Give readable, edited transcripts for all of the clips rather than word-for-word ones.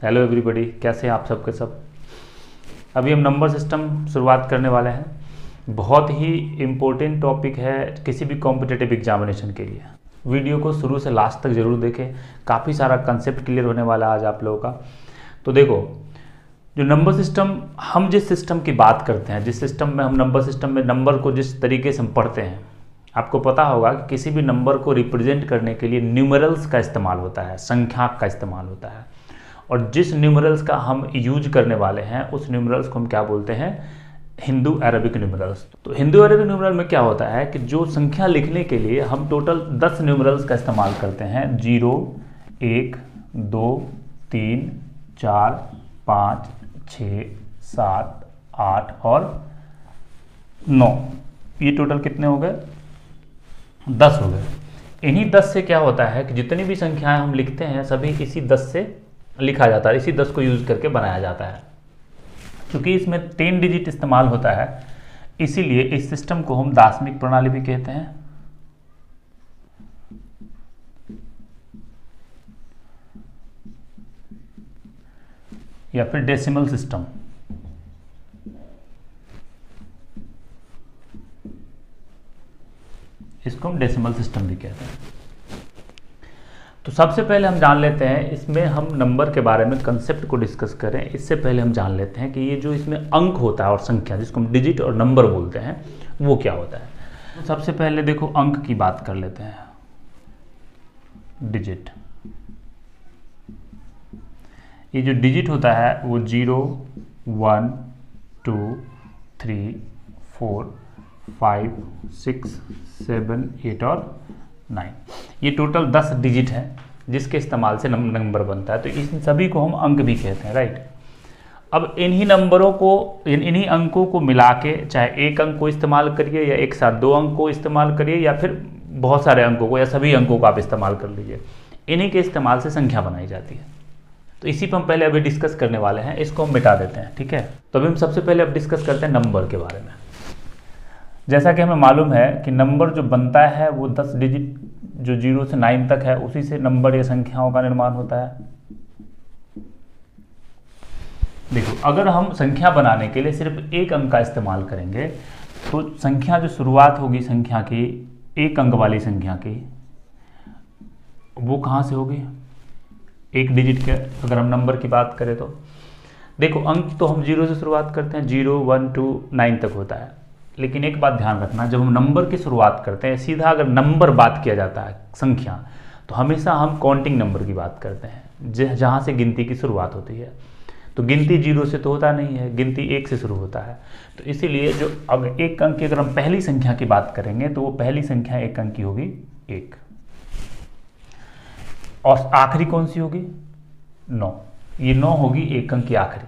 Hello everybody, कैसे हैं आप सबके सब। अभी हम नंबर सिस्टम शुरुआत करने वाले हैं। बहुत ही इम्पोर्टेंट टॉपिक है किसी भी कॉम्पिटिटिव एग्जामिनेशन के लिए। वीडियो को शुरू से लास्ट तक ज़रूर देखें, काफ़ी सारा कंसेप्ट क्लियर होने वाला है आज आप लोगों का। तो देखो, जो नंबर सिस्टम, हम जिस सिस्टम की बात करते हैं, जिस सिस्टम में हम नंबर सिस्टम में नंबर को जिस तरीके से हम पढ़ते हैं, आपको पता होगा कि किसी भी नंबर को रिप्रेजेंट करने के लिए न्यूमरल्स का इस्तेमाल होता है, संख्याक का इस्तेमाल होता है। और जिस न्यूमरल्स का हम यूज करने वाले हैं उस न्यूमरल्स को हम क्या बोलते हैं? Hindu Arabic numerals. तो हिंदू अरबिक न्यूमरल में क्या होता है कि जो संख्या लिखने के लिए हम टोटल 10 न्यूमरल्स का इस्तेमाल करते हैं। 0, 1, 2, 3, 4, 5, 6, 7, 8 और 9। ये टोटल कितने हो गए? 10 हो गए। इन्हीं 10 से क्या होता है कि जितनी भी संख्याएं हम लिखते हैं सभी इसी 10 से लिखा जाता है, इसी 10 को यूज करके बनाया जाता है। क्योंकि इसमें 10 डिजिट इस्तेमाल होता है, इसीलिए इस सिस्टम को हम दाशमिक प्रणाली भी कहते हैं। या फिर डेसिमल सिस्टम। इसको हम डेसिमल सिस्टम भी कहते हैं। तो सबसे पहले हम जान लेते हैं, इसमें हम नंबर के बारे में कंसेप्ट को डिस्कस करें इससे पहले हम जान लेते हैं कि ये जो इसमें अंक होता है और संख्या, जिसको हम डिजिट और नंबर बोलते हैं, वो क्या होता है। तो सबसे पहले देखो, अंक की बात कर लेते हैं। डिजिट, ये जो डिजिट होता है वो 0, 1, 2, 3, 4, 5, 6, 7, 8 और 9। ये टोटल 10 डिजिट है जिसके इस्तेमाल से नंबर बनता है। तो इन सभी को हम अंक भी कहते हैं, राइट। अब इन्हीं नंबरों को, इन्हीं अंकों को मिला के, चाहे एक अंक को इस्तेमाल करिए या एक साथ 2 अंक को इस्तेमाल करिए या फिर बहुत सारे अंकों को या सभी अंकों को आप इस्तेमाल कर लीजिए, इन्हीं के इस्तेमाल से संख्या बनाई जाती है। तो इसी पर हम पहले अभी डिस्कस करने वाले हैं, इसको हम मिटा देते हैं, ठीक है। तो अभी हम सबसे पहले अब डिस्कस करते हैं नंबर के बारे में। जैसा कि हमें मालूम है कि नंबर जो बनता है वो 10 डिजिट, जो 0 से 9 तक है, उसी से नंबर या संख्याओं का निर्माण होता है। देखो, अगर हम संख्या बनाने के लिए सिर्फ एक अंक का इस्तेमाल करेंगे तो संख्या जो शुरुआत होगी संख्या की, एक अंक वाली संख्या की, वो कहाँ से होगी? एक डिजिट के। अगर हम नंबर की बात करें तो देखो, अंक तो हम 0 से शुरुआत करते हैं, 0, 1, 2, 9 तक होता है। लेकिन एक बात ध्यान रखना, जब हम नंबर की शुरुआत करते हैं, सीधा अगर नंबर बात किया जाता है संख्या, तो हमेशा हम काउंटिंग नंबर की बात करते हैं, जहाँ से गिनती की शुरुआत होती है। तो गिनती 0 से तो होता नहीं है, गिनती 1 से शुरू होता है। तो इसीलिए जो अगर एक अंक की, अगर हम पहली संख्या की बात करेंगे तो वो पहली संख्या एक अंक की होगी 1। और आखिरी कौन सी होगी? 9। ये 9 होगी एक अंक की आखिरी।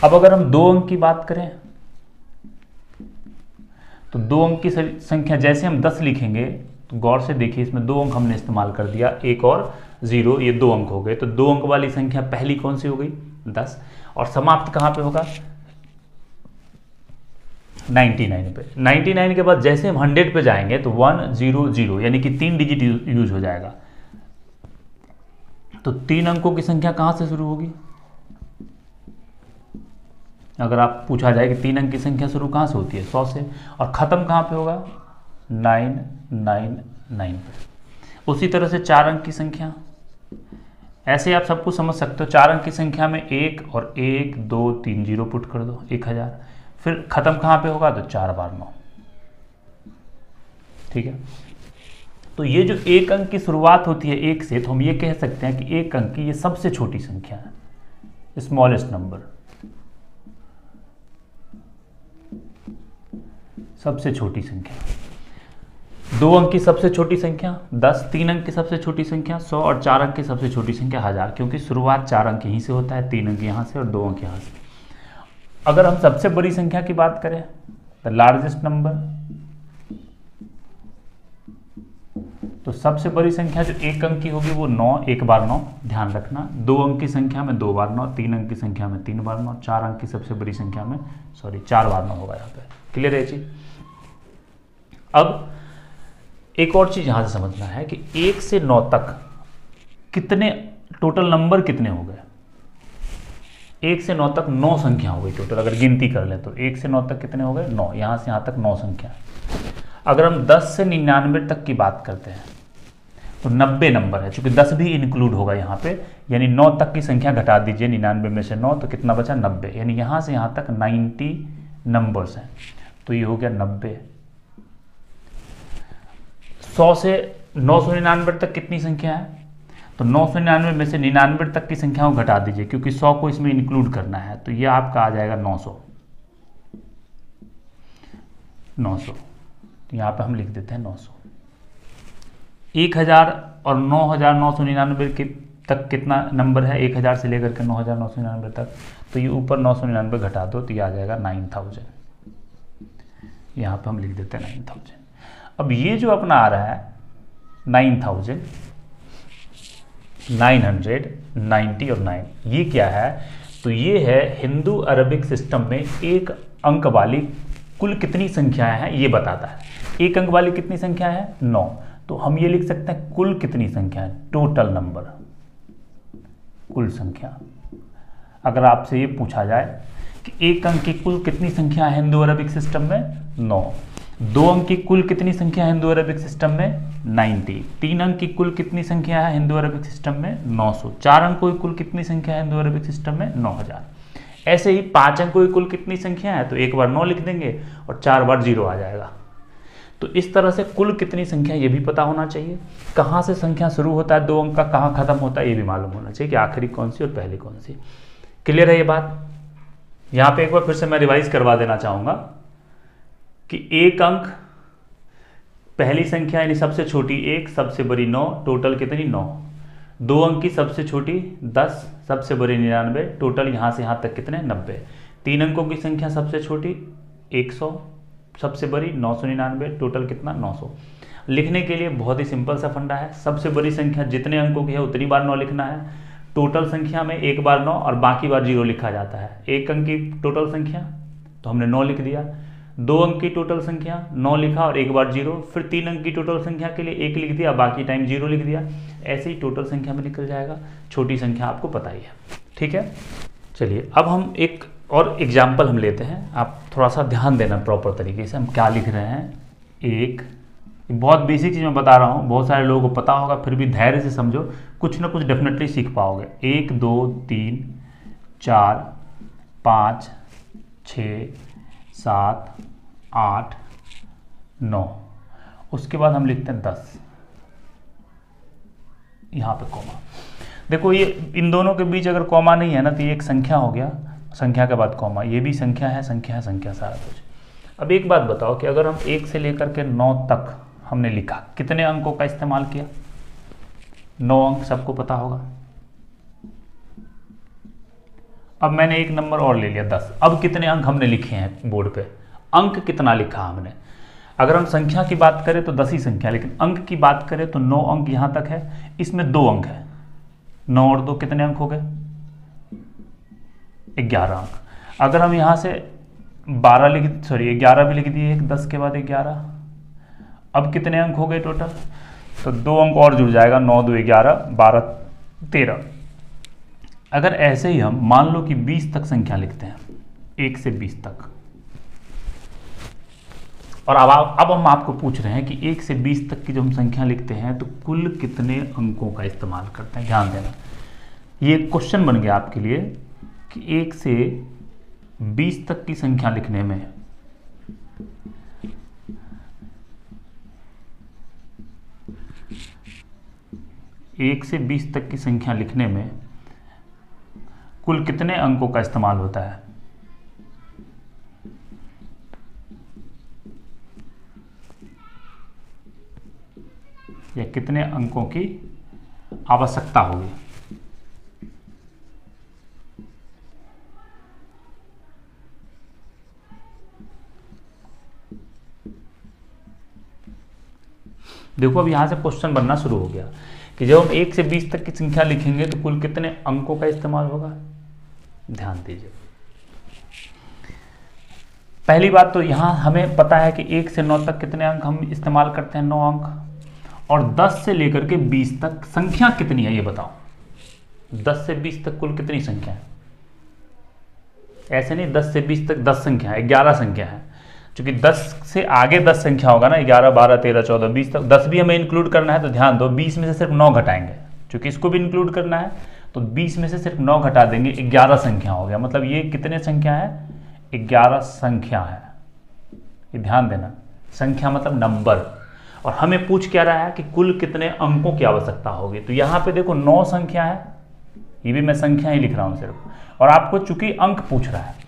अब अगर हम 2 अंक की बात करें तो 2 अंक की संख्या, जैसे हम 10 लिखेंगे तो गौर से देखिए, इसमें 2 अंक हमने इस्तेमाल कर दिया, 1 और 0, ये 2 अंक हो गए। तो 2 अंक वाली संख्या पहली कौन सी हो गई? 10। और समाप्त कहाँ पे होगा? 99 पे। 99 के बाद जैसे हम 100 पे जाएंगे तो 1, 0, 0, यानी कि 3 डिजिट यूज हो जाएगा। तो 3 अंकों की संख्या कहाँ से शुरू होगी? अगर आप पूछा जाए कि 3 अंक की संख्या शुरू कहाँ से होती है? 100 से। और ख़त्म कहाँ पे होगा? 999 पे। उसी तरह से 4 अंक की संख्या, ऐसे आप सब कुछ समझ सकते हो। 4 अंक की संख्या में 1 और 1, 2, 3 जीरो पुट कर दो, 1000। फिर ख़त्म कहाँ पे होगा? तो 4 बार 9, ठीक है। तो ये जो एक अंक की शुरुआत होती है 1 से, तो हम ये कह सकते हैं कि एक अंक की ये सबसे छोटी संख्या है, स्मॉलेस्ट नंबर, सबसे छोटी संख्या। 2 अंक की सबसे छोटी संख्या 10, 3 अंक की सबसे छोटी संख्या 100 और 4 अंक की सबसे छोटी संख्या 1000, क्योंकि शुरुआत 4 अंक यहीं से होता है, 3 अंक यहाँ से और 2 अंक यहाँ से। अगर हम सबसे बड़ी संख्या की बात करें, द लार्जेस्ट नंबर, तो सबसे बड़ी संख्या जो एक अंक की होगी वो 9, 1 बार 9, ध्यान रखना। 2 अंक की संख्या में 2 बार 9, 3 अंक की संख्या में 3 बार 9, 4 अंक की सबसे बड़ी संख्या में 4 बार 9 होगा यहाँ पे। क्लियर है चीज? अब एक और चीज यहां से समझना है कि 1 से 9 तक कितने टोटल नंबर कितने हो गए। 1 से 9 तक 9 संख्या हो गई टोटल, अगर गिनती कर लें तो 1 से 9 तक कितने हो गए 9, यहाँ से यहाँ तक 9 संख्या। अगर हम 10 से 99 तक की बात करते हैं तो 90 नंबर है, चूंकि 10 भी इंक्लूड होगा यहाँ पे, यानी 9 तक की संख्या घटा दीजिए 99 में से 9, तो कितना बचा 90, यानी यहाँ से यहाँ तक 90 नंबर्स हैं, तो ये हो गया 90। 100 से 999 तक कितनी संख्या है, तो 999 में से 99 तक की संख्या को घटा दीजिए, क्योंकि 100 को इसमें इंक्लूड करना है, तो ये आपका आ जाएगा 900। 900 तो यहाँ पे हम लिख देते हैं 900। 1000 और 9999 के तक कितना नंबर है, 1000 से लेकर के 9999 तक, तो ये ऊपर 999 घटा दो तो ये आ जाएगा 9000। यहाँ पे हम लिख देते हैं 9000। अब ये जो अपना आ रहा है 9990 और 9, ये क्या है, तो ये है हिंदू अरबिक सिस्टम में एक अंक वाली कुल कितनी संख्याएं हैं ये बताता है। एक अंक वाली कितनी संख्या है 9, तो हम ये लिख सकते हैं कुल कितनी संख्या है, टोटल नंबर, कुल संख्या। अगर आपसे ये पूछा जाए कि एक अंक की कुल कितनी संख्या है हिंदू अरबिक सिस्टम में 9, 2 अंक की कुल कितनी संख्या है हिंदू अरबिक सिस्टम में 90, 3 अंक की कुल कितनी संख्या है हिंदू अरबिक सिस्टम में 900, 4 अंकों की कुल कितनी संख्या है हिंदू अरबिक सिस्टम में 9000। ऐसे ही 5 अंकों की कुल कितनी संख्या है, तो एक बार 9 लिख देंगे और 4 बार 0 आ जाएगा। तो इस तरह से कुल कितनी संख्या ये भी पता होना चाहिए, कहाँ से संख्या शुरू होता है 2 अंक का, कहाँ खत्म होता है ये भी मालूम होना चाहिए कि आखिरी कौन सी और पहली कौन सी। क्लियर है ये बात। यहाँ पे एक बार फिर से मैं रिवाइज करवा देना चाहूँगा कि एक अंक पहली संख्या यानी सबसे छोटी 1, सबसे बड़ी 9, टोटल कितनी 9। 2 अंक की सबसे छोटी 10, सबसे बड़ी 99, टोटल यहाँ से यहाँ तक कितने 90। 3 अंकों की संख्या सबसे छोटी 100, सबसे बड़ी 999, टोटल कितना 900। लिखने के लिए बहुत ही सिंपल सा फंडा है, सबसे बड़ी संख्या जितने अंकों की है उतनी बार 9 लिखना है, टोटल संख्या में एक बार 9 और बाकी बार 0 लिखा जाता है। एक अंक की टोटल संख्या तो हमने 9 लिख दिया, 2 अंक की टोटल संख्या 9 लिखा और एक बार 0, फिर 3 अंक की टोटल संख्या के लिए 1 लिख दिया, बाकी टाइम 0 लिख दिया, ऐसे ही टोटल संख्या में निकल जाएगा। छोटी संख्या आपको पता ही है, ठीक है। चलिए अब हम एक और एग्जाम्पल हम लेते हैं, आप थोड़ा सा ध्यान देना प्रॉपर तरीके से हम क्या लिख रहे हैं। एक बहुत बेसिक चीज़ मैं बता रहा हूँ, बहुत सारे लोगों को पता होगा, फिर भी धैर्य से समझो, कुछ ना कुछ डेफिनेटली सीख पाओगे। 1 2 3 4 5 6 7 8 9, उसके बाद हम लिखते हैं 10, यहाँ पे कॉमा। देखो ये इन दोनों के बीच अगर कॉमा नहीं है ना तो ये एक संख्या हो गया, संख्या के बाद कॉमा, ये भी संख्या है, संख्या है, संख्या, सारा कुछ। अब एक बात बताओ कि अगर हम 1 से लेकर के 9 तक हमने लिखा, कितने अंकों का इस्तेमाल किया, 9 अंक, सबको पता होगा। अब मैंने एक नंबर और ले लिया 10, अब कितने अंक हमने लिखे हैं बोर्ड पे, अंक कितना लिखा हमने। अगर हम संख्या की बात करें तो 10 ही संख्या, लेकिन अंक की बात करें तो 9 अंक यहां तक है, इसमें 2 अंक है, 9 और 2 कितने अंक हो गए 11 अंक। अगर हम यहां से 11 भी लिख दिए, 10 के बाद 11, अब कितने अंक हो गए टोटल, तो 2 अंक और जुड़ जाएगा, 9 2 11 12 13। अगर ऐसे ही हम मान लो कि 20 तक संख्या लिखते हैं, 1 से 20 तक, और अब हम आपको पूछ रहे हैं कि 1 से 20 तक की जब हम संख्या लिखते हैं तो कुल कितने अंकों का इस्तेमाल करते हैं। ध्यान देना, ये क्वेश्चन बन गया आपके लिए कि 1 से 20 तक की संख्या लिखने में एक से 20 तक की संख्या लिखने में कुल कितने अंकों का इस्तेमाल होता है। या कितने अंकों की आवश्यकता होगी। देखो अब यहां से क्वेश्चन बनना शुरू हो गया कि जब हम 1 से 20 तक की संख्या लिखेंगे तो कुल कितने अंकों का इस्तेमाल होगा। ध्यान दीजिए, पहली बात तो यहां हमें पता है कि 1 से 9 तक कितने अंक हम इस्तेमाल करते हैं, 9 अंक, और 10 से लेकर के 20 तक संख्या कितनी है ये बताओ। 10 से 20 तक कुल कितनी संख्या है, ऐसे नहीं 10 से 20 तक 10 संख्या है, 11 संख्या है। क्योंकि 10 से आगे 10 संख्या होगा ना, 11, 12, 13, 14, 20 तक, 10 भी हमें इंक्लूड करना है तो ध्यान दो 20 में से सिर्फ 9 घटाएंगे, क्योंकि इसको भी इंक्लूड करना है तो 20 में से सिर्फ 9 घटा देंगे, 11 संख्या हो गया। मतलब ये कितने संख्या है? 11 संख्या है। ये ध्यान देना, संख्या मतलब नंबर। और हमें पूछ क्या रहा है कि कुल कितने अंकों की आवश्यकता होगी। तो यहाँ पे देखो 9 संख्या है, ये भी मैं संख्या ही लिख रहा हूँ सिर्फ, और आपको चूंकि अंक पूछ रहा है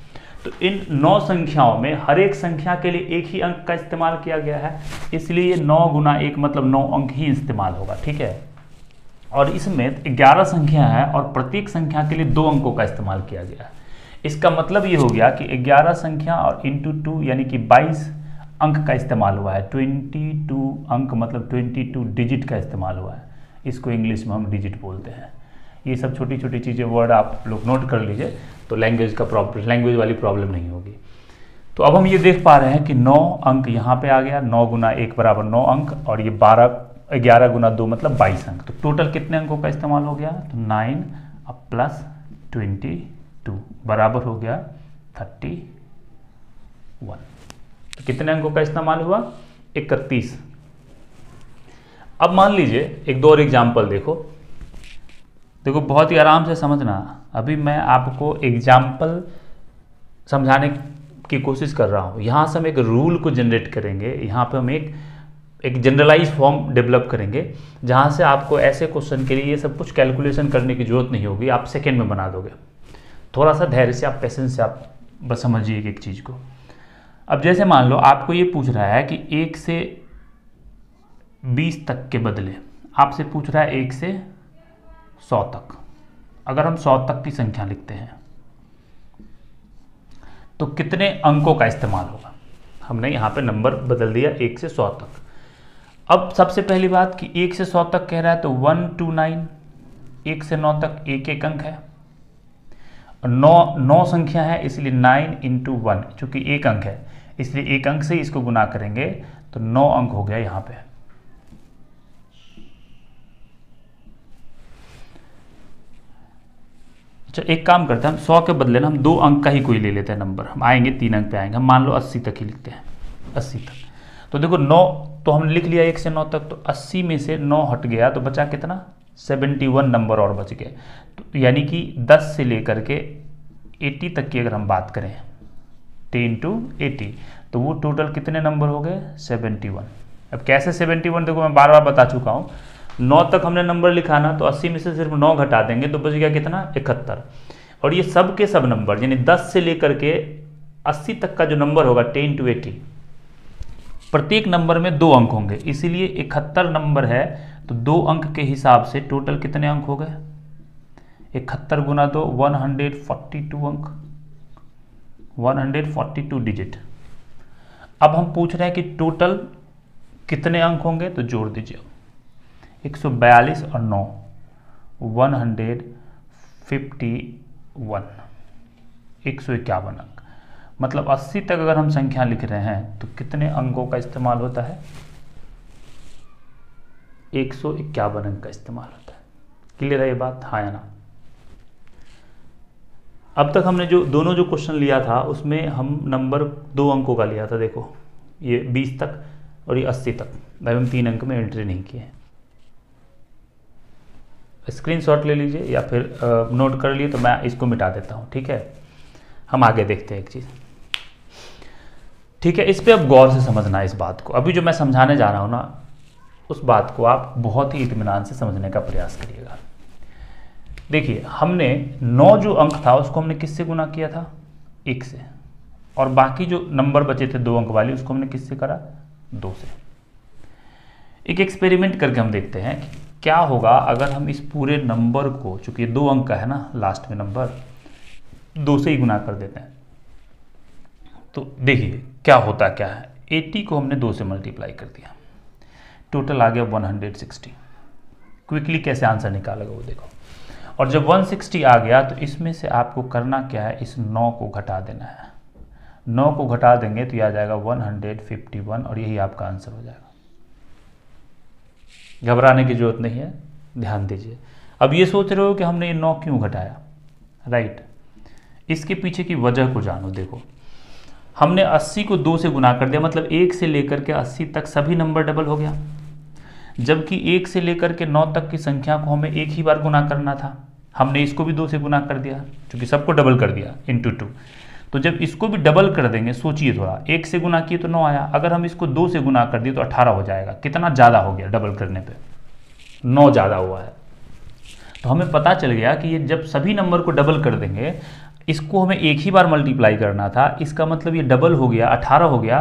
तो इन 9 संख्याओं में हर एक संख्या के लिए एक ही अंक का इस्तेमाल किया गया है, इसलिए 9 गुना 1 मतलब 9 अंक ही इस्तेमाल होगा, ठीक है। और इसमें 11 संख्या है और प्रत्येक संख्या के लिए 2 अंकों का इस्तेमाल किया गया है। इसका मतलब ये हो गया कि 11 संख्या और इंटू 2 यानी कि 22 अंक का इस्तेमाल हुआ है। 22 अंक मतलब 22 डिजिट का इस्तेमाल हुआ है। इसको इंग्लिश में हम डिजिट बोलते हैं। ये सब छोटी छोटी चीज़ें वर्ड आप लोग नोट कर लीजिए, तो लैंग्वेज वाली प्रॉब्लम नहीं होगी। तो अब हम ये देख पा रहे हैं कि 9 अंक यहाँ पे आ गया, 9 गुना 1 बराबर 9 अंक, और ये 11 गुना 2 मतलब 22 अंक। तो टोटल कितने अंकों का इस्तेमाल हो गया? तो 9 अब प्लस 22 बराबर हो गया 31। तो कितने अंकों का इस्तेमाल हुआ? 31। अब मान लीजिए एक दो और एग्जाम्पल देखो, बहुत ही आराम से समझना। अभी मैं आपको एग्जाम्पल समझाने की कोशिश कर रहा हूँ। यहाँ से हम एक रूल को जनरेट करेंगे, यहाँ पे हम एक जनरलाइज फॉर्म डेवलप करेंगे, जहाँ से आपको ऐसे क्वेश्चन के लिए ये सब कुछ कैलकुलेशन करने की जरूरत नहीं होगी, आप सेकेंड में बना दोगे। थोड़ा सा धैर्य से, आप पेशेंस से आप बस समझिए एक चीज़ को। अब जैसे मान लो आपको ये पूछ रहा है कि 1 से 20 तक के बदले आपसे पूछ रहा है 1 से 100 तक। अगर हम 100 तक की संख्या लिखते हैं तो कितने अंकों का इस्तेमाल होगा? हमने यहाँ पे नंबर बदल दिया 1 से 100 तक। अब सबसे पहली बात कि 1 से 100 तक कह रहा है तो 1 to 9, 1 से 9 तक एक एक अंक है, और 9 संख्या है इसलिए 9 into 1, चूंकि एक अंक है इसलिए एक अंक से इसको गुना करेंगे तो 9 अंक हो गया यहाँ पे। अच्छा एक काम करते हैं, हम 100 के बदले ना हम 2 अंक का ही कोई ले लेते हैं नंबर। हम आएंगे 3 अंक पे आएंगे, हम मान लो 80 तक ही लिखते हैं, 80 तक। तो देखो 9 तो हमने लिख लिया 1 से 9 तक, तो 80 में से 9 हट गया तो बचा कितना? 71 नंबर और बच गए। तो यानी कि 10 से लेकर के 80 तक की अगर हम बात करें 10 to 80 तो वो टोटल कितने नंबर हो गए? 71। अब कैसे 71? देखो मैं बार बार बता चुका हूँ, 9 तक हमने नंबर लिखा ना, तो 80 में से सिर्फ 9 घटा देंगे तो बच गया कितना? 71। और ये सब के सब नंबर यानी 10 से लेकर के 80 तक का जो नंबर होगा 10 to 80, प्रत्येक नंबर में 2 अंक होंगे, इसीलिए 71 नंबर है तो 2 अंक के हिसाब से टोटल कितने अंक हो गए? 71 गुना 2 142 अंक, 142 डिजिट। अब हम पूछ रहे हैं कि टोटल कितने अंक होंगे, तो जोड़ दीजिए 142 और 9 151, 151 अंक। मतलब 80 तक अगर हम संख्या लिख रहे हैं तो कितने अंकों का इस्तेमाल होता है? 151 अंक का इस्तेमाल होता है। क्लियर है ये बात? हाँ या ना? अब तक हमने जो दोनों जो क्वेश्चन लिया था उसमें हम नंबर 2 अंकों का लिया था। देखो ये 20 तक और ये 80 तक, भाई हम 3 अंक में एंट्री नहीं किए। स्क्रीनशॉट ले लीजिए या फिर नोट कर लिए तो मैं इसको मिटा देता हूँ, ठीक है। हम आगे देखते हैं एक चीज़, ठीक है। इस पे अब गौर से समझना है इस बात को। अभी जो मैं समझाने जा रहा हूँ ना, उस बात को आप बहुत ही इत्मीनान से समझने का प्रयास करिएगा। देखिए हमने 9 जो अंक था उसको हमने किससे गुना किया था? 1 से, और बाकी जो नंबर बचे थे 2 अंक वाले उसको हमने किससे करा? 2 से। एक एक्सपेरिमेंट करके हम देखते हैं कि क्या होगा अगर हम इस पूरे नंबर को, चूंकि ये 2 अंक का है ना लास्ट में नंबर, 2 से ही गुना कर देते हैं। तो देखिए क्या होता क्या है। 80 को हमने 2 से मल्टीप्लाई कर दिया, टोटल आ गया 160। क्विकली कैसे आंसर निकालेगा वो देखो। और जब 160 आ गया तो इसमें से आपको करना क्या है? इस 9 को घटा देना है। 9 को घटा देंगे तो ये आ जाएगा 151 और यही आपका आंसर हो जाएगा। घबराने की जरूरत नहीं है, ध्यान दीजिए। अब ये सोच रहे हो कि हमने ये 9 क्यों घटाया, राइट। इसके पीछे की वजह को जानो। देखो, हमने 80 को 2 से गुना कर दिया, मतलब 1 से लेकर के 80 तक सभी नंबर डबल हो गया, जबकि 1 से लेकर के 9 तक की संख्या को हमें एक ही बार गुना करना था। हमने इसको भी 2 से गुना कर दिया, क्योंकि सबको डबल कर दिया इंटू 2। तो जब इसको भी डबल कर देंगे, सोचिए थोड़ा, 1 से गुना किए तो 9 आया, अगर हम इसको 2 से गुना कर दिए तो 18 हो जाएगा। कितना ज़्यादा हो गया डबल करने पे? 9 ज़्यादा हुआ है। तो हमें पता चल गया कि ये जब सभी नंबर को डबल कर देंगे, इसको हमें एक ही बार मल्टीप्लाई करना था, इसका मतलब ये डबल हो गया, 18 हो गया,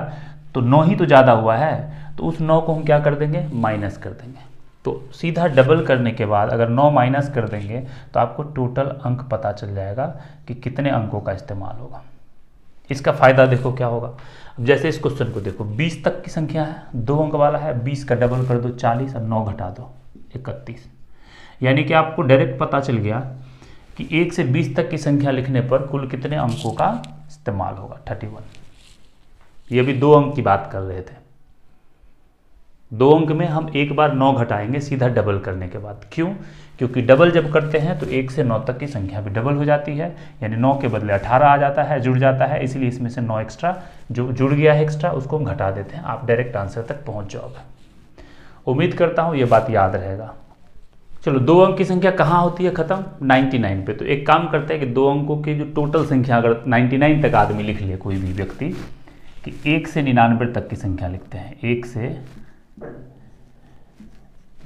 तो 9 ही तो ज़्यादा हुआ है, तो उस 9 को हम क्या कर देंगे? माइनस कर देंगे। तो सीधा डबल करने के बाद अगर 9 माइनस कर देंगे तो आपको टोटल अंक पता चल जाएगा कि कितने अंकों का इस्तेमाल होगा। इसका फ़ायदा देखो क्या होगा। अब जैसे इस क्वेश्चन को देखो, 20 तक की संख्या है, 2 अंक वाला है, 20 का डबल कर दो 40 और 9 घटा दो 31, यानी कि आपको डायरेक्ट पता चल गया कि 1 से 20 तक की संख्या लिखने पर कुल कितने अंकों का इस्तेमाल होगा? 31। ये भी 2 अंक की बात कर रहे थे। 2 अंक में हम एक बार 9 घटाएंगे सीधा डबल करने के बाद। क्यों? क्योंकि डबल जब करते हैं तो 1 से 9 तक की संख्या भी डबल हो जाती है, यानी 9 के बदले 18 आ जाता है, जुड़ जाता है, इसलिए इसमें से 9 एक्स्ट्रा जो जुड़ गया है एक्स्ट्रा उसको हम घटा देते हैं। आप डायरेक्ट आंसर तक पहुंच जाओगे। उम्मीद करता हूं ये बात याद रहेगा। चलो, 2 अंक की संख्या कहाँ होती है खत्म? 99 पे। तो एक काम करते हैं कि 2 अंकों की जो टोटल संख्या अगर 99 तक आदमी लिख ले, कोई भी व्यक्ति, कि 1 से 99 तक की संख्या लिखते हैं। 1 से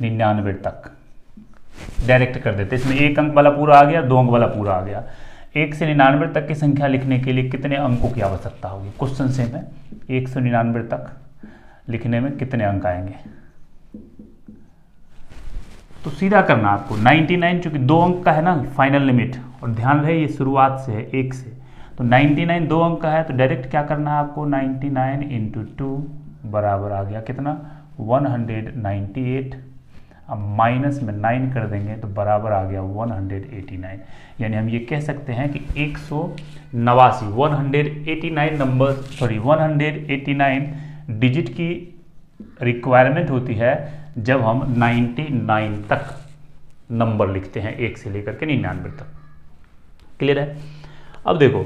99 तक डायरेक्ट कर देते हैं। इसमें 1 अंक वाला पूरा आ गया, 2 अंक वाला पूरा आ गया। 1 से 99 तक की संख्या लिखने के लिए कितने अंकों की आवश्यकता होगी? क्वेश्चन से में 1 से 99 तक लिखने में कितने अंक आएंगे? तो सीधा करना आपको 99, चूंकि 2 अंक का है ना फाइनल लिमिट, और ध्यान रहे ये शुरुआत से है 1 से, तो 99 2 अंक का है, तो डायरेक्ट क्या करना है आपको? 99 इंटू 2 बराबर आ गया कितना? 198। अब माइनस में 9 कर देंगे तो बराबर आ गया 189। यानी हम ये कह सकते हैं कि 189 नंबर 189 डिजिट की रिक्वायरमेंट होती है जब हम 99 तक नंबर लिखते हैं, 1 से लेकर के 99 तक। क्लियर है? अब देखो,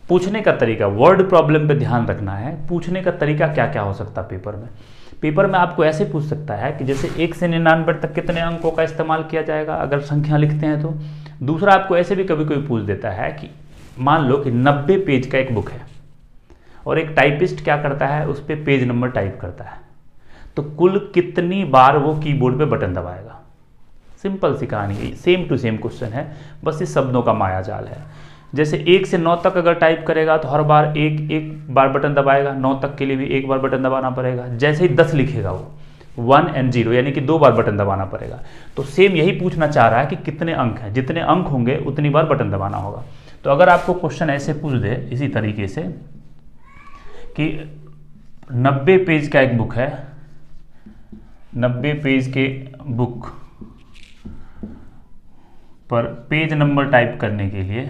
पूछने का तरीका, वर्ड प्रॉब्लम पे ध्यान रखना है। पूछने का तरीका क्या क्या हो सकता है पेपर में? पेपर में आपको ऐसे पूछ सकता है कि जैसे 1 से 99 तक कितने अंकों का इस्तेमाल किया जाएगा अगर संख्या लिखते हैं तो। दूसरा आपको ऐसे भी कभी कोई पूछ देता है कि मान लो कि 90 पेज का एक बुक है और एक टाइपिस्ट क्या करता है, उस पर पेज नंबर टाइप करता है, तो कुल कितनी बार वो कीबोर्ड पे बटन दबाएगा? सिंपल सी कहानी है, सेम टू सेम क्वेश्चन है, बस इस शब्दों का माया जाल है। जैसे 1 से 9 तक अगर टाइप करेगा तो हर बार एक बार बटन दबाएगा, 9 तक के लिए भी एक बार बटन दबाना पड़ेगा। जैसे ही 10 लिखेगा वो 1 and 0 यानी कि 2 बार बटन दबाना पड़ेगा। तो सेम यही पूछना चाह रहा है कि कितने अंक हैं, जितने अंक होंगे उतनी बार बटन दबाना होगा। तो अगर आपको क्वेश्चन ऐसे पूछ दे इसी तरीके से कि 90 पेज का एक बुक है, 90 पेज के बुक पर पेज नंबर टाइप करने के लिए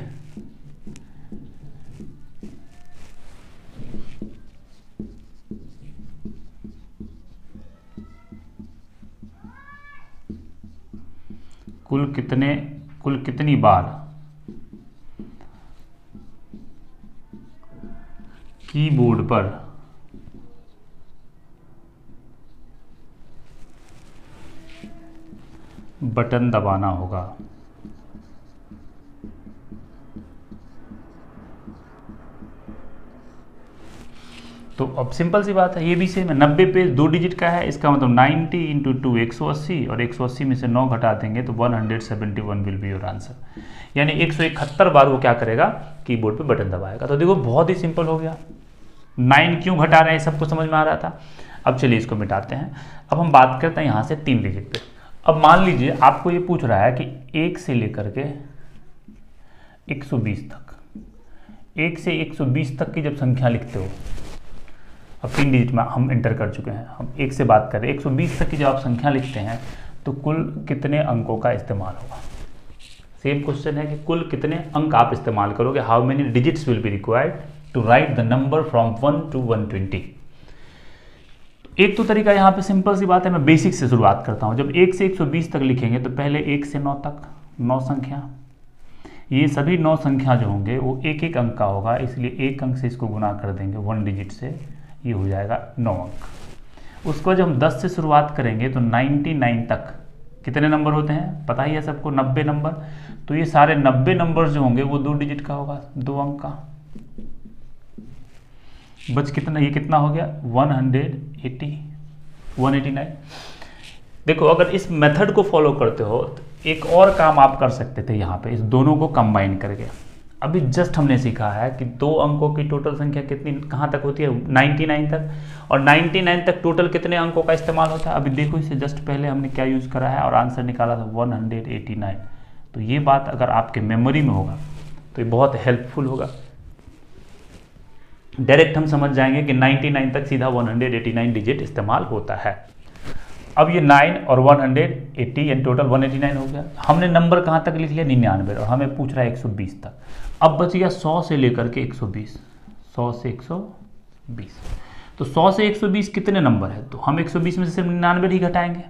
कुल कितनी बार कीबोर्ड पर बटन दबाना होगा? तो अब सिंपल सी बात है, ये भी सेम है। 90 पेज 2 डिजिट का है, इसका मतलब 90 इंटू 2 180, और 180 में से 9 घटा देंगे तो 171 विल बी योर आंसर। यानी 171 बार वो क्या करेगा? कीबोर्ड पे बटन दबाएगा। तो देखो बहुत ही सिंपल हो गया। 9 क्यों घटा रहे हैं सबको समझ में आ रहा था। अब चलिए इसको मिटाते हैं। अब हम बात करते हैं यहाँ से 3 डिजिट पे। अब मान लीजिए आपको ये पूछ रहा है कि 1 से लेकर के 120 तक, 1 से 120 तक की जब संख्या लिखते हो, अब 3 डिजिट में हम एंटर कर चुके हैं, हम 1 से बात करें, 120 तक की जब आप संख्या लिखते हैं तो कुल कितने अंकों का इस्तेमाल होगा? सेम क्वेश्चन है कि कुल कितने अंक आप इस्तेमाल करोगे, how many digits will be required to write the number from 1 to 120। एक तो तरीका यहाँ पे सिंपल सी बात है, मैं बेसिक से शुरुआत करता हूँ। जब 1 से 120 तक लिखेंगे तो पहले 1 से 9 तक 9 संख्या, ये सभी 9 संख्या जो होंगे वो एक एक अंक का होगा, इसलिए एक अंक से इसको गुना कर देंगे 1 डिजिट से, ये हो जाएगा 9 अंक। उसको जब हम 10 से शुरुआत करेंगे तो 99 तक कितने नंबर होते हैं पता ही है सबको, 90 नंबर। तो ये सारे 90 नंबर जो होंगे वो 2 डिजिट का होगा, 2 अंक का। बच कितना, ये कितना हो गया 189। देखो अगर इस मेथड को फॉलो करते हो तो एक और काम आप कर सकते थे यहाँ पे, इस दोनों को कंबाइन करके। अभी जस्ट हमने सीखा है कि 2 अंकों की टोटल संख्या कितनी कहाँ तक होती है 99 तक, और 99 तक टोटल कितने अंकों का इस्तेमाल होता है। अभी देखो इससे जस्ट पहले हमने क्या यूज़ करा है और आंसर निकाला था 189। तो ये बात अगर आपके मेमोरी में होगा तो ये बहुत हेल्पफुल होगा। डायरेक्ट हम समझ जाएंगे कि 99 तक सीधा 189 डिजिट इस्तेमाल होता है। अब ये 9 और 180 यानी टोटल 189 हो गया। हमने नंबर कहाँ तक लिख लिया 99, और हमें पूछ रहा है 120 तक। अब बच गया 100 से लेकर के 120, 100 से 120। तो 100 से 120 कितने नंबर है, तो हम 120 में से सिर्फ 99 ही घटाएंगे,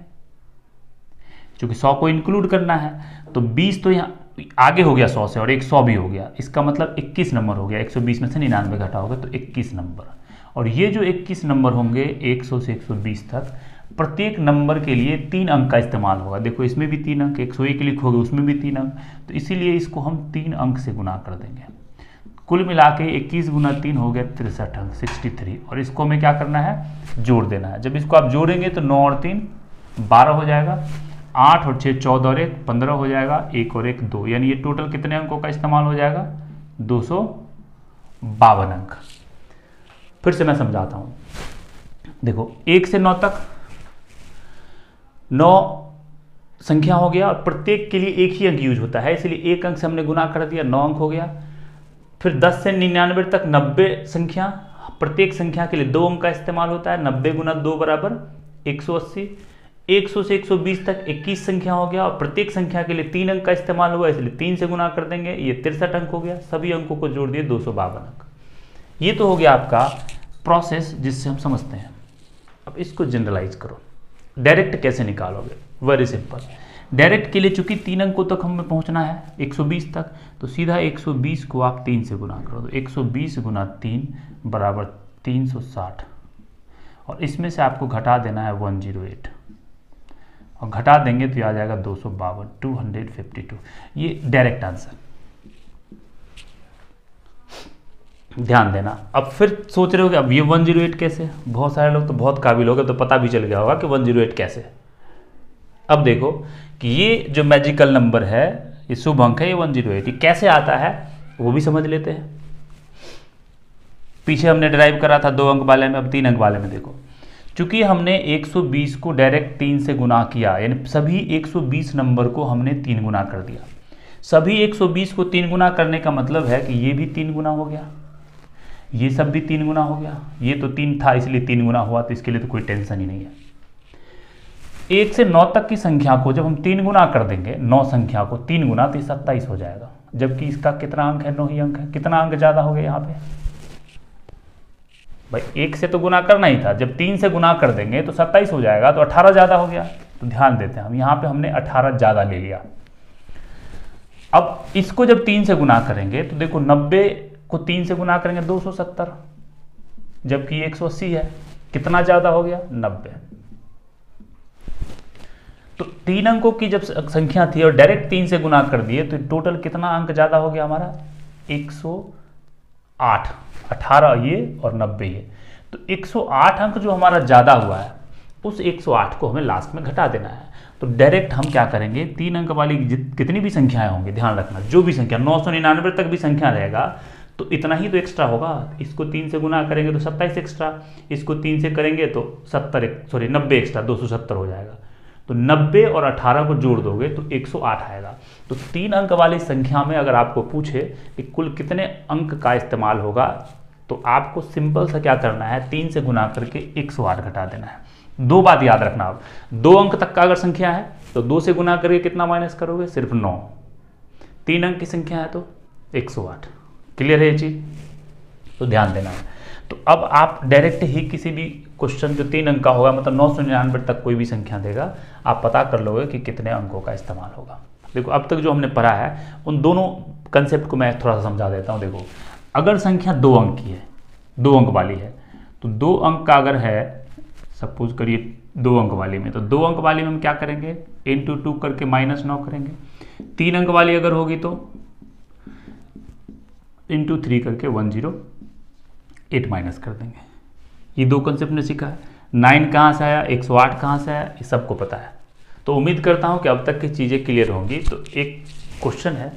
क्योंकि 100 को इंक्लूड करना है। तो 20 तो यहाँ आगे हो गया 100 से, और एक 100 भी हो गया, इसका मतलब 21 नंबर हो गया। 120 में से 99 घटाओगे तो 21 नंबर। और ये जो 21 नंबर होंगे 100 से 120 तक, प्रत्येक नंबर के लिए 3 अंक का इस्तेमाल होगा। देखो इसमें भी 3 अंक, 101 लिखोगे उसमें भी 3 अंक, तो इसीलिए इसको हम 3 अंक से गुना कर देंगे। कुल मिला के 21 गुना 3 हो गया 63 अंक, 63। और इसको हमें क्या करना है, जोड़ देना है। जब इसको आप जोड़ेंगे तो 9 और 3 12 हो जाएगा, 8 और 6 14 और 1 15 हो जाएगा, 1 और 1 2, यानी ये टोटल कितने अंकों का इस्तेमाल हो जाएगा 252 अंक। फिर से मैं समझाता हूँ। देखो 1 से 9 तक 9 संख्या हो गया, और प्रत्येक के लिए एक ही अंक यूज होता है, इसलिए एक अंक से हमने गुना कर दिया, 9 अंक हो गया। फिर 10 से 99 तक 90 संख्या, प्रत्येक संख्या के लिए 2 अंक का इस्तेमाल होता है, 90 गुना 2 बराबर 180। 100 से 120 तक 21 संख्या हो गया, और प्रत्येक संख्या के लिए 3 अंक का इस्तेमाल हुआ, इसलिए 3 से गुना कर देंगे, ये 63 अंक हो गया। सभी अंकों को जोड़ दिए 252 अंक। ये तो हो गया आपका प्रोसेस जिससे हम समझते हैं। अब इसको जनरलाइज करो, डायरेक्ट कैसे निकालोगे, वेरी सिंपल। डायरेक्ट के लिए चूंकि 3 अंकों तक हमें पहुंचना है 120 तक, तो सीधा 120 को आप 3 से गुना करो, तो 120 गुना 3 बराबर 360, और इसमें से आपको घटा देना है 108, और घटा देंगे तो आ जाएगा 252, 252। ये डायरेक्ट आंसर। ध्यान देना। अब फिर सोच रहे हो कि अब ये 108 कैसे, बहुत सारे लोग तो बहुत काबिल हो गए तो पता भी चल गया होगा कि 108 कैसे। अब देखो कि ये जो मैजिकल नंबर है, ये शुभ अंक है, ये 108, ये कैसे आता है वो भी समझ लेते हैं। पीछे हमने ड्राइव करा था 2 अंक वाले में, अब 3 अंक वाले में देखो। चूंकि हमने 120 को डायरेक्ट 3 से गुना किया, यानी सभी 120 नंबर को हमने 3 गुना कर दिया। सभी 120 को 3 गुना करने का मतलब है कि ये भी 3 गुना हो गया, ये सब भी 3 गुना हो गया, ये तो 3 था इसलिए 3 गुना हुआ, तो इसके लिए तो कोई टेंशन ही नहीं है। 1 से 9 तक की संख्या को जब हम 3 गुना कर देंगे, 9 संख्या को 3 गुना, तो 27 हो जाएगा, जबकि इसका कितना अंक है 9 ही अंक है। कितना अंक ज़्यादा हो गया यहाँ पे भाई, 1 से तो गुना करना ही था, जब 3 से गुना कर देंगे तो 27 हो जाएगा, तो 18 ज़्यादा हो गया। तो ध्यान देते हैं हम, यहाँ पे हमने 18 ज़्यादा ले लिया। अब इसको जब 3 से गुना करेंगे तो देखो 90 को 3 से गुना करेंगे 270, जबकि 180 है, कितना ज़्यादा हो गया 90। तो 3 अंकों की जब संख्या थी और डायरेक्ट 3 से गुना कर दिए तो टोटल कितना अंक ज़्यादा हो गया हमारा 108, 18 ये और 90 ये। तो 108 अंक जो हमारा ज़्यादा हुआ है उस 108 को हमें लास्ट में घटा देना है। तो डायरेक्ट हम क्या करेंगे, 3 अंक वाली कितनी भी संख्याएं होंगी, ध्यान रखना, जो भी संख्या 999 तक भी संख्या रहेगा तो इतना ही तो एक्स्ट्रा होगा। इसको 3 से गुना करेंगे तो 27 एक्स्ट्रा, इसको 3 से करेंगे तो 90 एक्स्ट्रा, 270 हो जाएगा। तो 90 और 18 को जोड़ दोगे तो 108 आएगा। तो 3 अंक वाली संख्या में अगर आपको पूछे कि कुल कितने अंक का इस्तेमाल होगा, तो आपको सिंपल सा क्या करना है, 3 से गुना करके 108 घटा देना है। 2 बात याद रखना, आप 2 अंक तक का अगर संख्या है तो 2 से गुना करके कितना माइनस करोगे, सिर्फ 9। 3 अंक की संख्या है तो 108। क्लियर है ये चीज़, तो ध्यान देना है। तो अब आप डायरेक्ट ही किसी भी क्वेश्चन जो 3 अंक का होगा, मतलब 999 तक कोई भी संख्या देगा, आप पता कर लोगे कि कितने अंकों का इस्तेमाल होगा। देखो अब तक जो हमने पढ़ा है उन दोनों कंसेप्ट को मैं थोड़ा सा समझा देता हूँ। देखो, अगर संख्या 2 अंक की है, 2 अंक वाली है, तो 2 अंक का अगर है, सपोज करिए 2 अंक वाली में, तो 2 अंक वाली में हम क्या करेंगे, इंटू 2 करके -9 करेंगे। 3 अंक वाली अगर होगी तो इंटू 3 करके 108 माइनस कर देंगे। ये 2 कंसेप्ट ने सीखा है। 9 कहाँ से आया, 108 कहाँ से आया, ये सबको पता है। तो उम्मीद करता हूँ कि अब तक की चीज़ें क्लियर होंगी। तो एक क्वेश्चन है,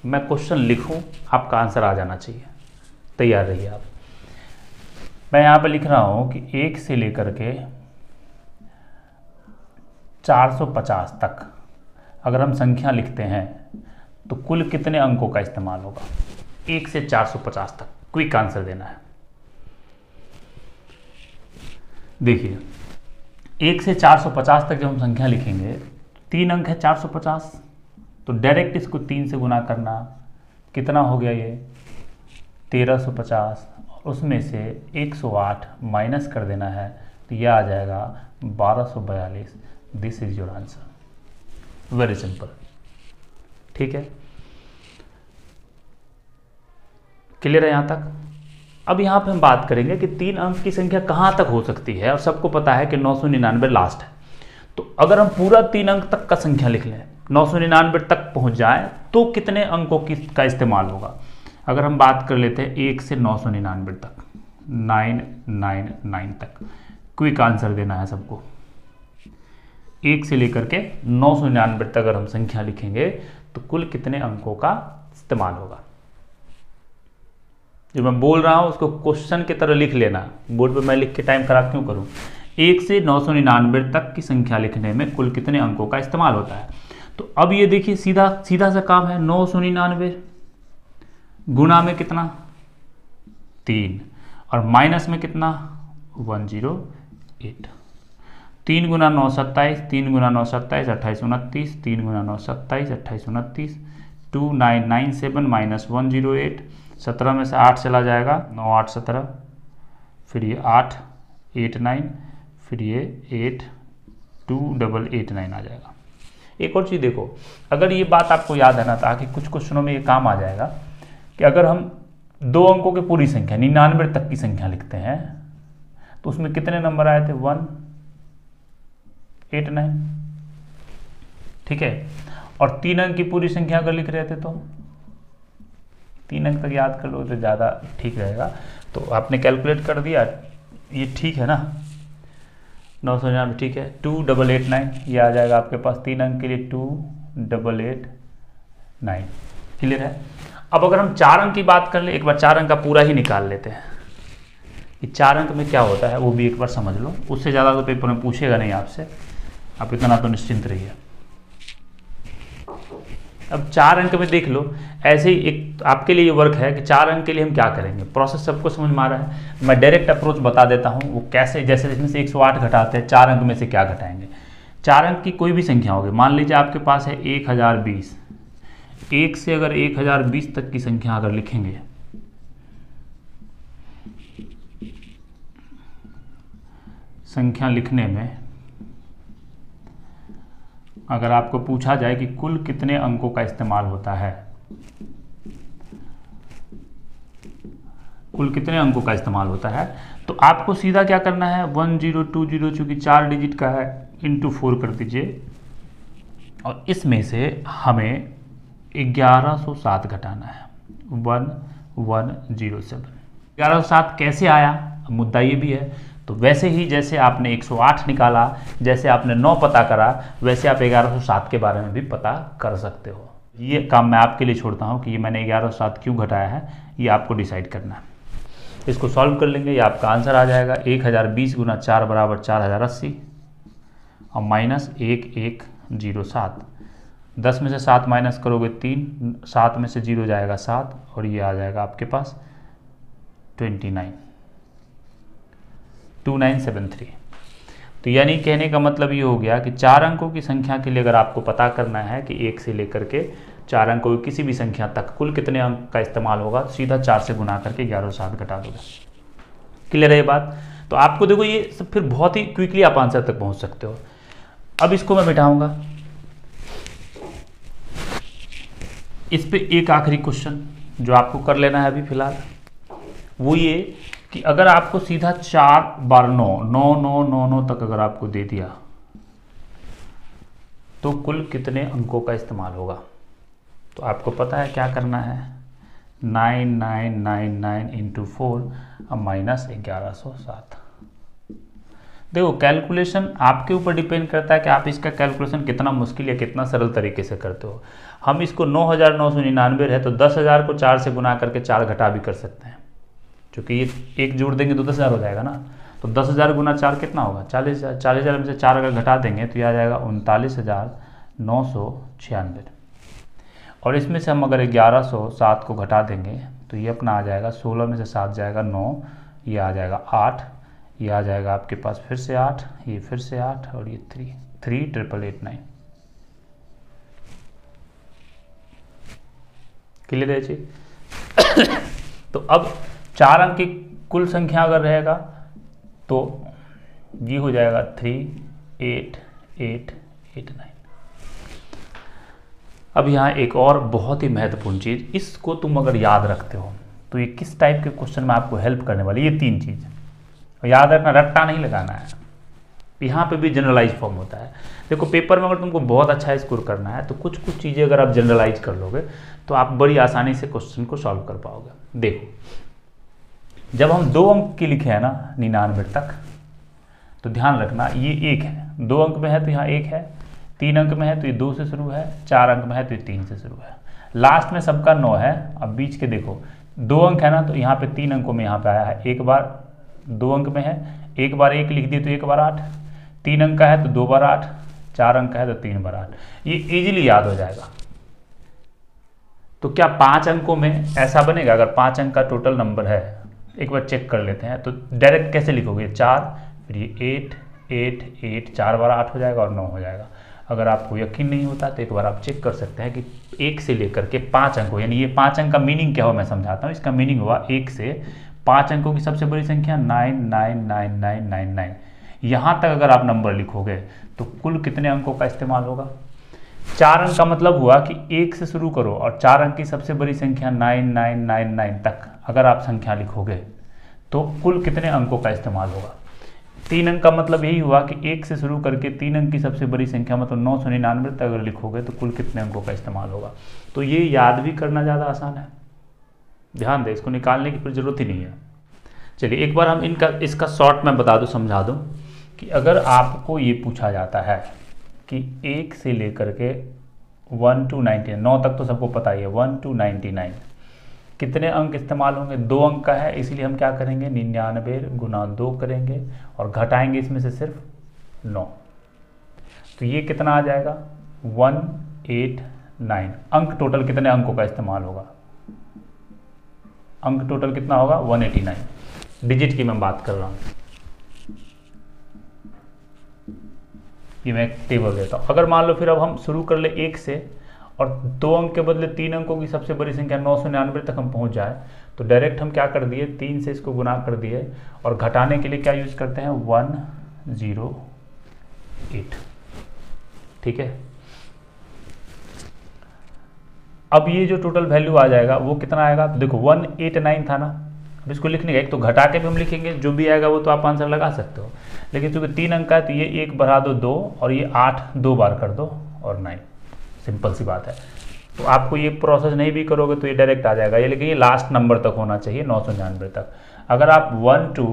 मैं क्वेश्चन लिखूँ, आपका आंसर आ जाना चाहिए। तैयार रहिए आप। मैं यहाँ पर लिख रहा हूँ कि 1 से लेकर के 450 तक अगर हम संख्या लिखते हैं तो कुल कितने अंकों का इस्तेमाल होगा। 1 से 450 तक क्विक आंसर देना है। देखिए, 1 से 450 तक जब हम संख्या लिखेंगे, 3 अंक है 450, तो डायरेक्ट इसको 3 से गुना करना, कितना हो गया ये 1350, और उसमें से 108 माइनस कर देना है, तो यह आ जाएगा 1242। This is your answer. Very simple. ठीक है, क्लियर है यहाँ तक। अब यहाँ पे हम बात करेंगे कि 3 अंक की संख्या कहाँ तक हो सकती है, और सबको पता है कि 999 लास्ट है। तो अगर हम पूरा 3 अंक तक का संख्या लिख लें, 999 तक पहुँच जाए, तो कितने अंकों का इस्तेमाल होगा। अगर हम बात कर लेते हैं 1 से 999 तक, 999 तक, क्विक आंसर देना है सबको। 1 से लेकर के 999 तक अगर हम संख्या लिखेंगे तो कुल कितने अंकों का इस्तेमाल होगा। जो मैं बोल रहा हूं उसको क्वेश्चन की तरह लिख लेना। बोर्ड पे मैं लिख के टाइम खराब क्यों करूं। 1 से 999 तक की संख्या लिखने में कुल कितने अंकों का इस्तेमाल होता है। तो अब ये देखिए, सीधा सीधा सा काम है। 999 गुणा में कितना 3, और माइनस में कितना 108। 3 गुना 9 27, 3 गुना 9 27 28 29, 3 गुना 9 27 28 29, 2997 माइनस 108, 17 में से 8 चला जाएगा, 9 8 17, फिर ये 8 8 9, फिर ये 8 2889 आ जाएगा। एक और चीज़ देखो, अगर ये बात आपको याद है ना, ताकि कुछ क्वेश्चनों में ये काम आ जाएगा कि अगर हम 2 अंकों की पूरी संख्या 99 तक की संख्या लिखते हैं तो उसमें कितने नंबर आए थे, 189। ठीक है, और 3 अंक की पूरी संख्या अगर लिख रहे थे तो 3 अंक तक याद कर लो तो ज़्यादा ठीक रहेगा। तो आपने कैलकुलेट कर दिया, ये ठीक है ना, 999 ठीक है। 2889 ये आ जाएगा आपके पास 3 अंक के लिए 2889। क्लियर है। अब अगर हम 4 अंक की बात कर ले, एक बार 4 अंक का पूरा ही निकाल लेते हैं कि 4 अंक में क्या होता है, वो भी एक बार समझ लो। उससे ज़्यादा तो पेपर में पूछेगा नहीं आपसे, आप इतना तो निश्चिंत रहिए। अब 4 अंक में देख लो, ऐसे ही एक आपके लिए ये वर्क है कि 4 अंक के लिए हम क्या करेंगे। प्रोसेस सबको समझ में आ रहा है। मैं डायरेक्ट अप्रोच बता देता हूँ वो कैसे, जैसे इसमें से 108 घटाते हैं, 4 अंक में से क्या घटाएंगे। 4 अंक की कोई भी संख्या होगी, मान लीजिए आपके पास है 1020, 1 से अगर 1020 तक की संख्या अगर लिखेंगे, संख्या लिखने में अगर आपको पूछा जाए कि कुल कितने अंकों का इस्तेमाल होता है, कुल कितने अंकों का इस्तेमाल होता है, तो आपको सीधा क्या करना है, 1020 चूंकि 4 डिजिट का है, इंटू 4 कर दीजिए, और इसमें से हमें 1107 घटाना है, 1107। 1107 कैसे आया, मुद्दा ये भी है। तो वैसे ही जैसे आपने 108 निकाला, जैसे आपने 9 पता करा, वैसे आप 1107 के बारे में भी पता कर सकते हो। ये काम मैं आपके लिए छोड़ता हूँ कि ये मैंने 1107 क्यों घटाया है, ये आपको डिसाइड करना है। इसको सॉल्व कर लेंगे, ये आपका आंसर आ जाएगा 1020 गुना 4 बराबर 4080, और माइनस 1107। 10 में से 7 माइनस करोगे 3, 7 में से 0 जाएगा 7, और ये आ जाएगा आपके पास 2973। तो यानी कहने का मतलब ये हो गया कि 4 अंकों की संख्या के लिए अगर आपको पता करना है कि 1 से लेकर के 4 अंकों की किसी भी संख्या तक कुल कितने अंक का इस्तेमाल होगा, तो सीधा 4 से गुना करके 1107 घटा दोगे। क्लियर है ये बात। तो आपको देखो ये सब फिर बहुत ही क्विकली आप आंसर तक पहुंच सकते हो। अब इसको मैं मिटाऊंगा, इस पे एक आखिरी क्वेश्चन जो आपको कर लेना है अभी फिलहाल, वो ये कि अगर आपको सीधा 4 बार 9 9 9 9 9 तक अगर आपको दे दिया तो कुल कितने अंकों का इस्तेमाल होगा। तो आपको पता है क्या करना है, 9999 इंटू 4 अब माइनस 1107। देखो कैलकुलेशन आपके ऊपर डिपेंड करता है कि आप इसका कैलकुलेशन कितना मुश्किल या कितना सरल तरीके से करते हो। हम इसको 9999 है तो 10,000 को 4 से गुना करके 4 घटा भी कर सकते हैं, क्योंकि ये एक जोड़ देंगे तो 10,000 हो जाएगा ना। तो 10,000 गुना 4 कितना होगा, 40,000। 40,000 में से 4 अगर घटा देंगे तो यह आ जाएगा 39,996। और इसमें से हम अगर 1107 को घटा देंगे तो ये अपना आ जाएगा 16 में से 7 जाएगा 9, ये आ जाएगा 8, ये आ जाएगा आपके पास फिर से 8, ये फिर से 8 और ये 3,889। क्लियर है जी। तो अब 4 अंक की कुल संख्या अगर रहेगा तो ये हो जाएगा 3,8,889। अब यहाँ एक और बहुत ही महत्वपूर्ण चीज़, इसको तुम अगर याद रखते हो तो ये किस टाइप के क्वेश्चन में आपको हेल्प करने वाली, ये 3 चीज़ याद रखना, रट्टा नहीं लगाना है। यहाँ पे भी जनरलाइज फॉर्म होता है। देखो पेपर में अगर तुमको बहुत अच्छा स्कोर करना है तो कुछ कुछ चीज़ें अगर आप जनरलाइज कर लोगे तो आप बड़ी आसानी से क्वेश्चन को सॉल्व कर पाओगे। देखो जब हम 2 अंक की लिखे हैं ना 99 तक, तो ध्यान रखना ये 1 है, 2 अंक में है तो यहाँ 1 है, 3 अंक में है तो ये 2 से शुरू है, 4 अंक में है तो ये 3 से शुरू है, लास्ट में सबका 9 है। अब बीच के देखो 2 अंक है ना, तो यहाँ पे 3 अंकों में यहाँ पे आया है, एक बार 2 अंक में है, एक बार 1 लिख दिए तो 1 बार 8, 3 अंक का है तो 2 बार 8, 4 अंक का है तो 3 बार 8, ये इजीली याद हो जाएगा। तो क्या 5 अंकों में ऐसा बनेगा? अगर 5 अंक का टोटल नंबर है, एक बार चेक कर लेते हैं, तो डायरेक्ट कैसे लिखोगे, 4 फिर ये 8 8 8, 4 बार 8 हो जाएगा और 9 हो जाएगा। अगर आपको यकीन नहीं होता तो एक बार आप चेक कर सकते हैं कि 1 से लेकर के 5 अंकों, यानी ये 5 अंक का मीनिंग क्या हुआ मैं समझाता हूँ। इसका मीनिंग हुआ 1 से 5 अंकों की सबसे बड़ी संख्या 999999। यहाँ तक अगर आप नंबर लिखोगे तो कुल कितने अंकों का इस्तेमाल होगा। 4 अंक का मतलब हुआ कि 1 से शुरू करो और 4 अंक की सबसे बड़ी संख्या 9999 तक अगर आप संख्या लिखोगे तो कुल कितने अंकों का इस्तेमाल होगा। 3 अंक का मतलब यही हुआ कि 1 से शुरू करके 3 अंक की सबसे बड़ी संख्या मतलब 999 तक अगर लिखोगे तो कुल कितने अंकों का इस्तेमाल होगा। तो ये याद भी करना ज़्यादा आसान है, ध्यान दें, इसको निकालने की कोई ज़रूरत ही नहीं है। चलिए एक बार हम इसका शॉर्ट में बता दूं, समझा दूं कि अगर आपको ये पूछा जाता है कि 1 से लेकर के 1 to 99, 9 तक तो सबको पता ही है, 1 to 99 कितने अंक इस्तेमाल होंगे। 2 अंक का है इसलिए हम क्या करेंगे, 99 गुना 2 करेंगे और घटाएंगे इसमें से सिर्फ 9, तो ये कितना आ जाएगा 189। अंक टोटल कितने अंकों का इस्तेमाल होगा, अंक टोटल कितना होगा 189। डिजिट की मैं बात कर रहा हूँ, ये मैं एक टेबल देता हूँ। अगर मान लो फिर अब हम शुरू कर ले 1 से और 2 अंक के बदले 3 अंकों की सबसे बड़ी संख्या 999 तक हम पहुँच जाए तो डायरेक्ट हम क्या कर दिए, 3 से इसको गुना कर दिए और घटाने के लिए क्या यूज करते हैं 108। ठीक है, अब ये जो टोटल वैल्यू आ जाएगा वो कितना आएगा, तो देखो 189 था ना। अब इसको लिखने का एक तो घटा के भी हम लिखेंगे, जो भी आएगा वो तो आप आंसर लगा सकते हो, लेकिन चूंकि 3 अंक का है तो ये 1 बढ़ा दो 2 और ये 8 2 बार कर दो और 9, सिंपल सी बात है। तो आपको ये प्रोसेस नहीं भी करोगे तो ये डायरेक्ट आ जाएगा ये, लेकिन ये लास्ट नंबर तक होना चाहिए 999 तक। अगर आप 1 to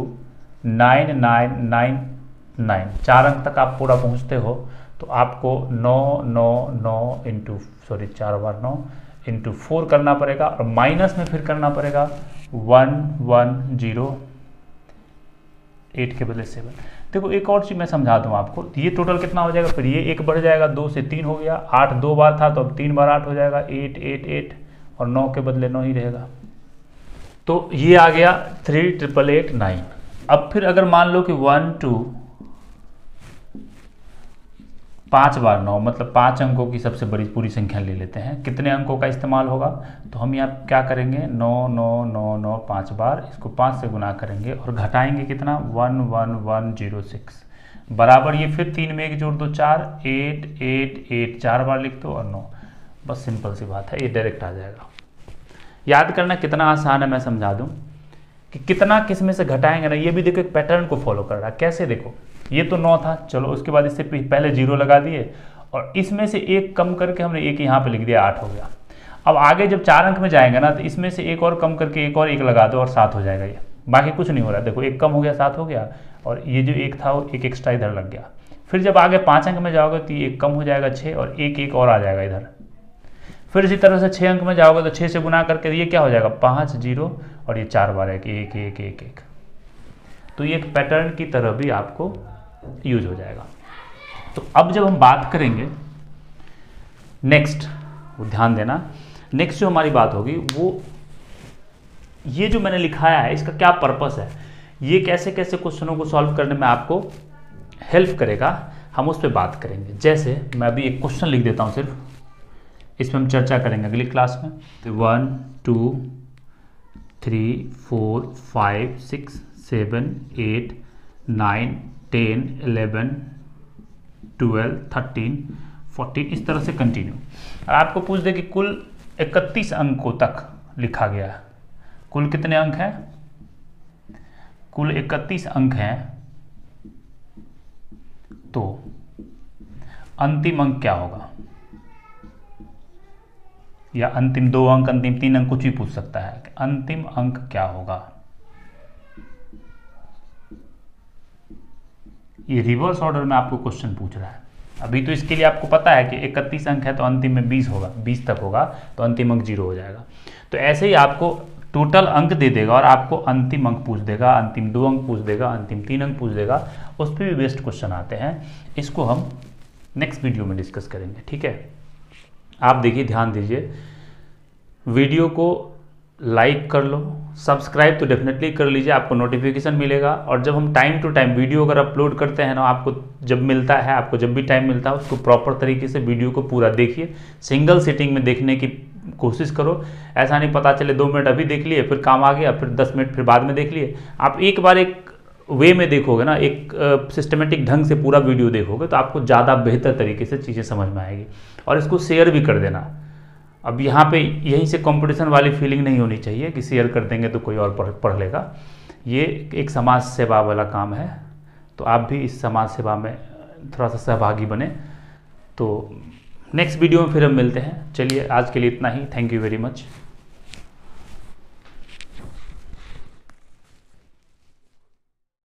9999 4 अंक तक आप पूरा पहुँचते हो तो आपको 999 इंटू 4 बार 9 इंटू 4 करना पड़ेगा और माइनस में फिर करना पड़ेगा 1108 के बदले 7। देखो एक और चीज़ मैं समझा दूँ आपको, ये टोटल कितना हो जाएगा, फिर ये 1 बढ़ जाएगा 2 से 3 हो गया, 8 2 बार था तो अब 3 बार 8 हो जाएगा 888 और 9 के बदले 9 ही रहेगा। तो ये आ गया 3,889। अब फिर अगर मान लो कि 1 to 5 बार 9 मतलब 5 अंकों की सबसे बड़ी पूरी संख्या ले लेते हैं, कितने अंकों का इस्तेमाल होगा, तो हम यहाँ क्या करेंगे 9 9 9 9 5 बार, इसको 5 से गुना करेंगे और घटाएंगे कितना 11106 बराबर, ये फिर 3 में 1 जोड़ दो 4 8 8 8 4 बार लिख दो और 9 बस सिंपल सी बात है, ये डायरेक्ट आ जाएगा। याद करना कितना आसान है, मैं समझा दूं कि कितना किस में से घटाएंगे ना, ये भी देखो एक पैटर्न को फॉलो कर रहा है। कैसे देखो, ये तो 9 था, चलो उसके बाद इससे पहले 0 लगा दिए और इसमें से एक कम करके हमने एक यहाँ पे लिख दिया, 8 हो गया। अब आगे जब 4 अंक में जाएंगे ना तो इसमें से एक और कम करके एक और एक लगा दो और 7 हो जाएगा। ये बाकी कुछ नहीं हो रहा है, देखो एक कम हो गया 7 हो गया और ये जो एक था वो एक एक्स्ट्रा इधर लग गया। फिर जब आगे 5 अंक में जाओगे तो ये एक कम हो जाएगा 6 और एक और आ जाएगा इधर। फिर इसी तरह से 6 अंक में जाओगे तो 6 से गुना करके ये क्या हो जाएगा 5 0 और ये 4 बार है कि 1 1 1 1। तो ये एक पैटर्न की तरह भी आपको यूज हो जाएगा। तो अब जब हम बात करेंगे नेक्स्ट, वो ध्यान देना, नेक्स्ट जो हमारी बात होगी वो ये जो मैंने लिखाया है इसका क्या पर्पस है, ये कैसे कैसे क्वेश्चनों को सॉल्व करने में आपको हेल्प करेगा, हम उस पर बात करेंगे। जैसे मैं अभी एक क्वेश्चन लिख देता हूँ सिर्फ, इस पर हम चर्चा करेंगे अगली क्लास में। 1 2 3 4 5 6 7 8 9 10 11 12 13 14 इस तरह से कंटिन्यू। और आपको पूछ दे कि कुल 31 अंकों तक लिखा गया है, कुल कितने अंक हैं, कुल 31 अंक हैं, तो अंतिम अंक क्या होगा, या अंतिम 2 अंक, अंतिम 3 अंक, कुछ भी पूछ सकता है, अंतिम अंक क्या होगा। ये रिवर्स ऑर्डर में आपको क्वेश्चन पूछ रहा है। अभी तो इसके लिए आपको पता है कि 31 अंक है तो अंतिम में 20 होगा, 20 तक होगा तो अंतिम अंक 0 हो जाएगा। तो ऐसे ही आपको टोटल अंक दे देगा और आपको अंतिम अंक पूछ देगा, अंतिम 2 अंक पूछ देगा, अंतिम 3 अंक पूछ देगा, उस पर भी बेस्ट क्वेश्चन आते हैं। इसको हम नेक्स्ट वीडियो में डिस्कस करेंगे, ठीक है। आप देखिए, ध्यान दीजिए, वीडियो को लाइक कर लो, सब्सक्राइब तो डेफिनेटली कर लीजिए, आपको नोटिफिकेशन मिलेगा। और जब हम टाइम टू टाइम वीडियो अगर अपलोड करते हैं ना, आपको जब मिलता है, आपको जब भी टाइम मिलता है उसको प्रॉपर तरीके से वीडियो को पूरा देखिए, सिंगल सिटिंग में देखने की कोशिश करो। ऐसा नहीं पता चले 2 मिनट अभी देख लिए, फिर काम आ गया, फिर 10 मिनट फिर बाद में देख लिए। आप एक बार एक वे में देखोगे ना, एक सिस्टमेटिक ढंग से पूरा वीडियो देखोगे तो आपको ज़्यादा बेहतर तरीके से चीज़ें समझ में आएगी। और इसको शेयर भी कर देना। अब यहाँ पे यहीं से कंपटीशन वाली फीलिंग नहीं होनी चाहिए कि शेयर कर देंगे तो कोई और पढ़ लेगा। ये एक समाज सेवा वाला काम है, तो आप भी इस समाज सेवा में थोड़ा सा सहभागी बने। तो नेक्स्ट वीडियो में फिर हम मिलते हैं। चलिए आज के लिए इतना ही, थैंक यू वेरी मच।